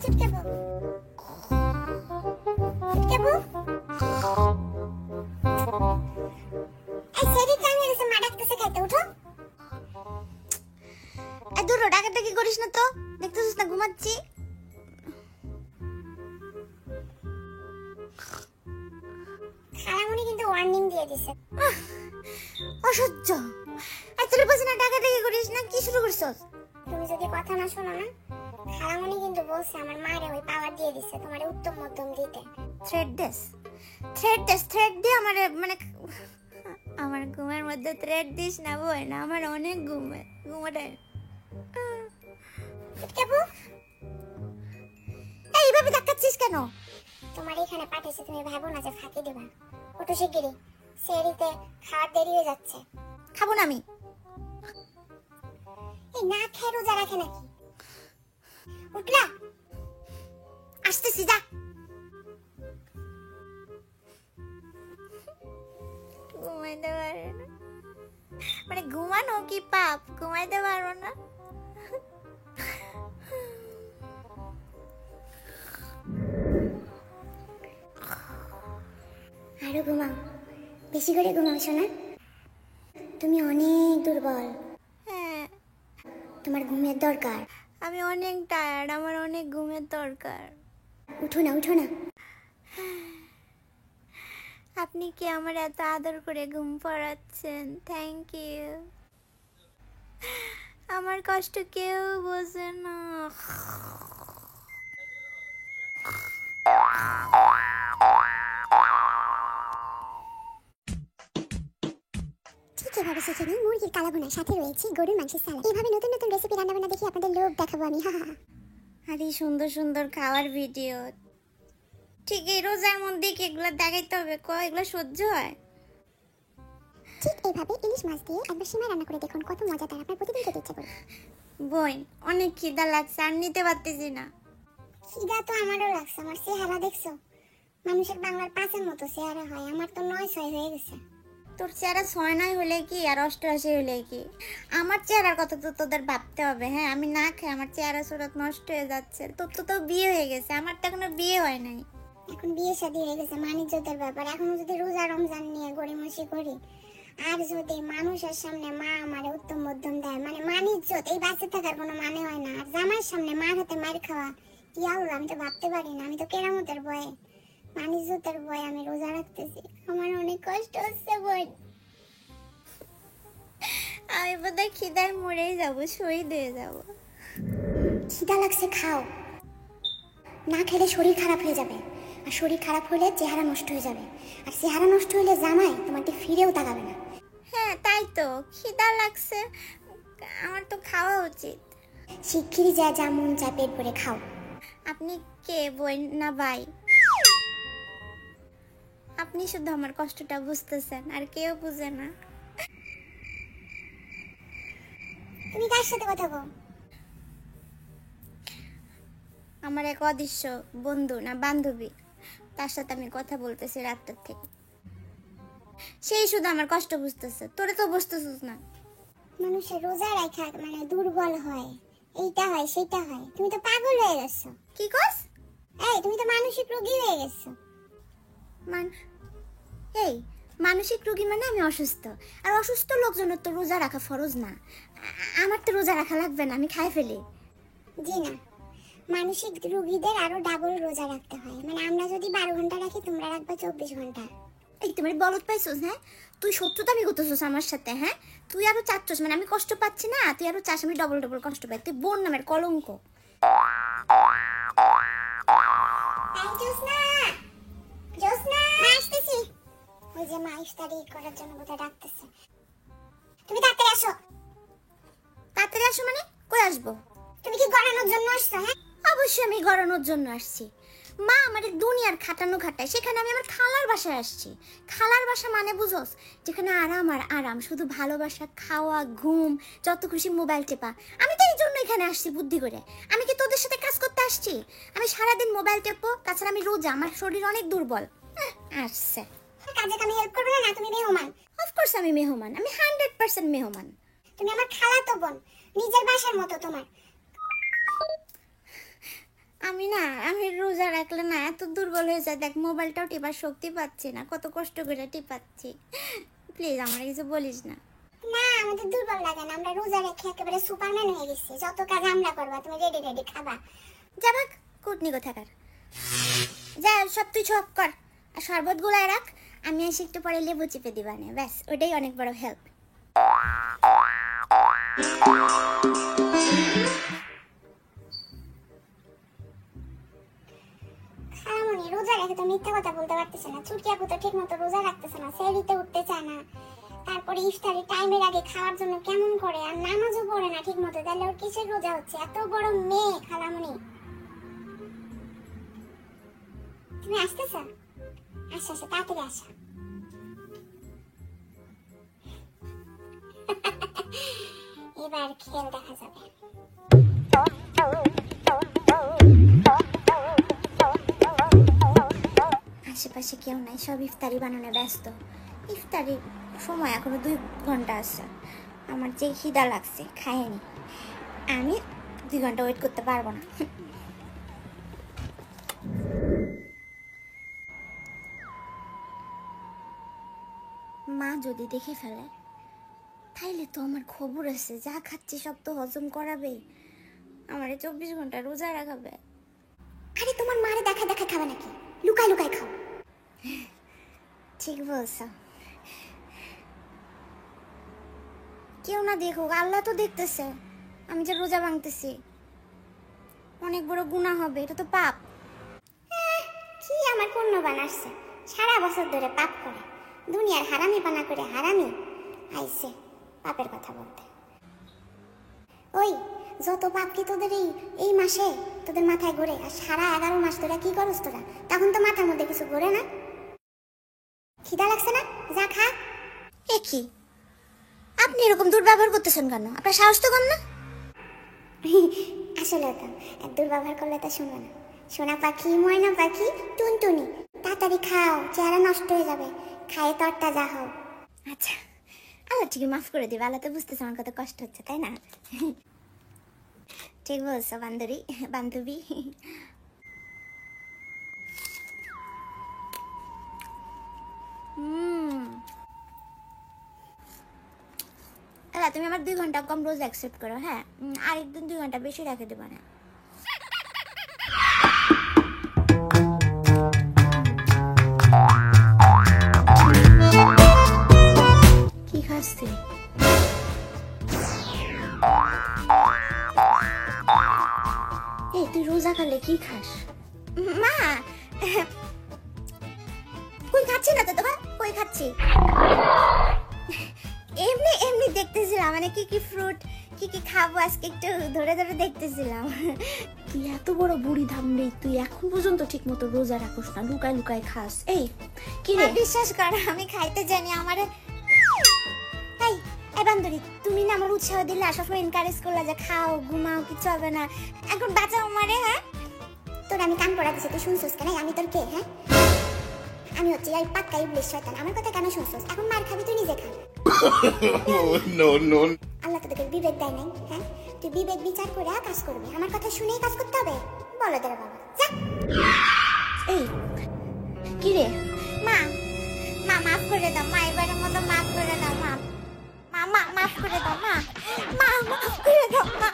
চুটকে বউ, চুটকে বউ, এই সেরি টাইম হয়ে গেছে, মা ডাকতেছে খাইতে, উঠো। দূর ডাকাডাকি করিস না তো, দেখতেছিস না ঘুমাচ্ছি। খালামণি কিন্তু ওয়ার্নিং দিয়ে দিছে, অসহ্য। তোর বলছি না ডাকাডাকি করিস না, কি শুরু করছস? তুমি যদি কথা না শোনো না, খালামণি কিন্তু বলছে আমার মারে ওই পাওয়ার দিয়ে দিছে তোমারে উত্তম মধ্যম দিতে। থ্রেড দিয়ে আমারে মানে আমার ঘুমের মধ্যে থ্রেড দিস না বই না, আমার অনেক ঘুমোটাই। এইভাবে ধাক্কাচ্ছিস কেন? তোমার এখানে পাঠিয়েছে, তুমি ভাবো না যে ফাঁকি দেবা। ওঠো শিগগিরই, সেরিতে খাওয়ার দেরি হয়ে যাচ্ছে। খাবো না আমি। এই না খেয়ে রোজা রাখে নাকি? উঠলা, আসতেছি, যা। ঘুমাইতে পারে না মানে ঘুমানো কি পাপ? ঘুমাইতে পারবো না? আরো ঘুমাও, বেশি করে ঘুমাও শোনা, তুমি অনেক দুর্বল। হ্যাঁ, তোমার ঘুমের দরকার। আমি অনেক টায়ার্ড, আমার অনেক ঘুমের দরকার। উঠো না, উঠো না। আপনি কি আমার এত আদর করে ঘুম পড়াচ্ছেন, থ্যাংক ইউ। আমার কষ্ট কেউ বোঝে না। এভাবে শিখে নিই মুরগির কালাভুনা, সাথে রয়েছে গরুর মাংসের সালাদ। এইভাবে নতুন নতুন রেসিপি রান্নাবান্না দেখি আপনাদের লোভ দেখাবো আমি। আরে সুন্দর সুন্দর খাওয়ার ভিডিও, ঠিক এই রোজার মধ্যে কি এগুলো দেখাইতে হবে? এগুলো সহ্য হয়? ঠিক এইভাবে ইলিশ মাছ দিয়ে একবার সিমা রান্না করে দেখুন, কত মজাদার, আপনার প্রতিদিন খেতে ইচ্ছা করবে। বোন, অনেক খিদা লাগছে, আর নিতে পারতেছি না। খিদা তো আমারও লাগছে, আমার চেহারা দেখছো? মানুষের বাংলার 5-এর মতো চেহারা হয়, আমার তো 9-6 হয়ে গেছে। তোর চেহারা 6-9 হলে কি আর 88 হলে কি? আমার চেহারার কথা তো তোদের ভাবতে হবে। হ্যাঁ, আমি না খাই, আমার চেহারা সুরত নষ্ট হয়ে যাচ্ছে। তোর তো বিয়ে হয়ে গেছে, আমার তো এখনো বিয়ে হয় নাই। এখন বিয়ে শাদী হয়ে গেছে, মানিজ্যতের ব্যাপার। এখন যদি রোজা রমজান নিয়ে গড়িমসি করি, আর যদি মানুষের সামনে মা আমারে উত্তম মধ্যম দেয়, মানে মানিজ্যত, এই বাঁচে থাকার কোনো মানে হয় না। আর জামাইয়ের সামনে মার হাতে মার খাওয়া, কি আল্লাহ, আমি তো ভাবতে পারি না। আমি তো কেরামতের ভয়ে, মানিজ্যতের ভয়ে আমি রোজা রাখতেছি। আমার অনেক কষ্ট হচ্ছে বোন, আমি বোধহয় খিদায় মরেই যাবো, শহীদ হয়ে যাবো। খিদা লাগছে, খাও। না খেলে শরীর খারাপ হয়ে যাবে, আর শরীর খারাপ হলে চেহারা নষ্ট হয়ে যাবে, আর চেহারা নষ্ট হলে জামাই তোমাকে ফিরেও তাকাবে না। হ্যাঁ তাই তো, খিদা লাগছে, আমার তো খাওয়া উচিত। শিগগিরই যা মন চায় পেট ভরে খাও। আপনি কে, বোন না ভাই? আপনি শুধু আমার কষ্টটা বুঝতেছেন, আর কেউ বুঝে না। তুমি কার সাথে কথা বল? আমার এক অদৃশ্য বন্ধু না বান্ধবী, তার সাথে আমি কথা বলতেছি রাতটার থেকে। সেই শুধু আমার কষ্ট বুঝতেছে, তোরে তো বুঝতেছিস না। মানুষের রোজা রাখা মানে দুর্বল হয়, এইটা হয় সেটা হয়। তুমি তো পাগল হয়ে গেছো। কি কস? এই তুমি তো মানসিক রোগী হয়ে গেছো। এই মানসিক রোগী মানে আমি অসুস্থ, আর অসুস্থ লোকজনের তো রোজা রাখা ফরজ না। আমার তো রোজা রাখা লাগবে না, আমি খাই ফেলি। জি না, মানসিক রোগীদের আরো ডাবল রোজা রাখতে হয়। মানে আমরা যদি 12 ঘন্টা রাখি, তোমরা রাখবা 24 ঘন্টা। এই তোমার বলত পাইছস? হ্যাঁ, তুই শত্রুতামি করতেছস আমার সাথে। হ্যাঁ, তুই আরো চাচ্ছস, মানে আমি কষ্ট পাচ্ছি না, তুই আরো চাস আমি ডবল ডবল কষ্ট পাই। তুই বোন নামের কলঙ্ক। ওই যে মা ইফতারি করার জন্য কোথায় ডাকতেছে। তুমি তাড়াতাড়ি আসো। তাড়াতাড়ি আসো মানে? কই আসবো? তুমি কি গড়ানোর জন্য আসছো? হ্যাঁ অবশ্যই আমি গড়ানোর জন্য আসছি। মা আমাদের দুনিয়ার খাটানো খাটায়, সেখানে আমি আমার খালার বাসায় আসছি। খালার বাসা মানে বুঝোস? যেখানে আরাম আর আরাম, শুধু ভালোবাসা, খাওয়া, ঘুম, যত খুশি মোবাইল টেপা। আমি তো এই জন্য এখানে আসছি বুদ্ধি করে। আমি কি তোদের সাথে কাজ করতে আসছি? আমি সারাদিন মোবাইল টেপো, তাছাড়া আমি রোজা, আমার শরীর অনেক দুর্বল। আসছে কাজে কামে হেল্প করবে না? তুমি মেহমান। অফকোর্স আমি মেহমান, আমি 100% মেহমান। তুমি আমার খালাতো বোন, নিজের বাসার মতো তোমার। আমি রোজা রাখলে না এত দুর্বল হয়ে যায়, দেখ মোবাইলটাও টিপার শক্তি পাচ্ছি না, কত কষ্ট করে টিপাচ্ছি। প্লিজ আমার কিছু বলিস না। না আমাদের দুর্বল লাগে না, আমরা রোজা রেখে একেবারে সুপারম্যান হয়ে গেছি, যত কাজ আমরা করবা, তুমি রেডি রেডি খাবা। যাবাক কুটনি কোথাকার, যা সব তুই সব কর, আর শরবত গুলায় রাখ, আমি এসে একটু পরে লেবু চিপে দিবা না, ব্যাস ওটাই অনেক বড় হেল্প। খালামণি রোজা রেখে তো মিথ্যা কথা বলতে পারতেছে না, ছুটি আপু তো ঠিক মতো রোজা রাখতেছে না, সেহরিতে উঠতে চায় না, তারপরে ইফতারি টাইমের আগে খাওয়ার জন্য কেমন করে, আর নামাজও পড়ে না ঠিক মতো, তাহলে ওর কিসের রোজা হচ্ছে? এত বড় মেয়ে খালামণি। তুমি আসতেছ? আচ্ছা আচ্ছা তাড়াতাড়ি আসা। এবার খেল দেখা যাবে। আশেপাশে কেউ নাই, সব ইফতারি বানানো ব্যস্ত। ইফতারির সময় এখনো 2 ঘন্টা আছে, আমার যে খিদা লাগছে খাইনি, আমি 2 ঘন্টা ওয়েট করতে পারবো না। মা যদি দেখে ফেলে তাইলে তো আমার খবর আছে, যা খাচ্ছি সব তো হজম করাবে, আমার 24 ঘন্টা রোজা রাখাবে। আরে তোমার মারে দেখা দেখা খাবে নাকি, লুকায় লুকায় খাও। ঠিক বলছো, কেউ না দেখুক, আল্লাহ তো দেখতেছে আমি যে রোজা ভাঙতেছি, অনেক বড় গুনাহ হবে, এটা তো পাপ। কি আমার পুণ্যবান আসছে, সারা বছর ধরে পাপ করে, দুনিয়ার হারামি পানা করে হারামি আইছে পাপের কথা বলতে। ওই যত পাপ কি তোদের এই মাসে তোদের মাথায় ঘোরে, আর সারা 11 মাস তোরা কি করস তোরা, তখন তো মাথার মধ্যে কিছু ঘোরে না? খিদা লাগছে না, যা খা। এ কি আপনি এরকম দুর্ব্যবহার করতেছেন কেন? আপনার সাহস তো কম না? আসলে তো দুর্ব্যবহার করলে তো শুনবে না। সোনা পাখি, ময়না পাখি, টুনটুনি, তাড়াতাড়ি খাও, চেহারা নষ্ট হয়ে যাবে, খায়ে তরটা যা হও। আচ্ছা আল্লাহ ঠিকই মাফ করে দিবে, আল্লাহ তো বুঝতেছে আমার কত কষ্ট হচ্ছে, তাই না? ঠিক বলছো বান্ধবী। আল্লাহ তুমি আমার 2 ঘন্টা কম রোজ অ্যাকসেপ্ট করো, হ্যাঁ আরেকদিন 2 ঘন্টা বেশি রেখে দেবো না। কি খাস তুই? এই তুই রোজা খালে কি খাস? মা কই খাচ্ছি না তো, তোমার কই খাচ্ছি, এমনি এমনি দেখতেছিলাম, মানে কি কি ফ্রুট কি কি খাবো আজকে একটু ধরে ধরে দেখতেছিলাম। তুই এত বড় বুড়ি ধামড়ি, তুই এখন পর্যন্ত ঠিক মতো রোজা রাখোস না, লুকায় লুকায় খাস। এই কি রে, বিশ্বাস কর আমি খাইতে জানি, আমার এই বান্ধবী তুমি না আমার উৎসাহ দিলে, সবসময় এনকারেজ করলা যে খাও ঘুমাও কিছু হবে না, এখন বাঁচাও আমারে। হ্যাঁ তোর আমি কান পড়া দিছি, তুই শুনছিস কেন? আমি তোর কে? হ্যাঁ আমি হচ্ছি এই পাক্কা ইবলিশ শয়তান, আমার কথা কেন শুনছিস? এখন মার খাবি, তুই নিজে খা। আল্লাহ তোদেরকে বিবেক দেয় নাই, হ্যাঁ তুই বিবেক বিচার করে কাজ করবি, আমার কথা শুনেই কাজ করতে হবে, বলো তোর বাবা যা। এই কি রে, মা মা মাফ করে দাও মা, এবারের মতো মাফ করে দাও মা, মা মাফ করে দাও মা, মা মাফ করে দাও মা।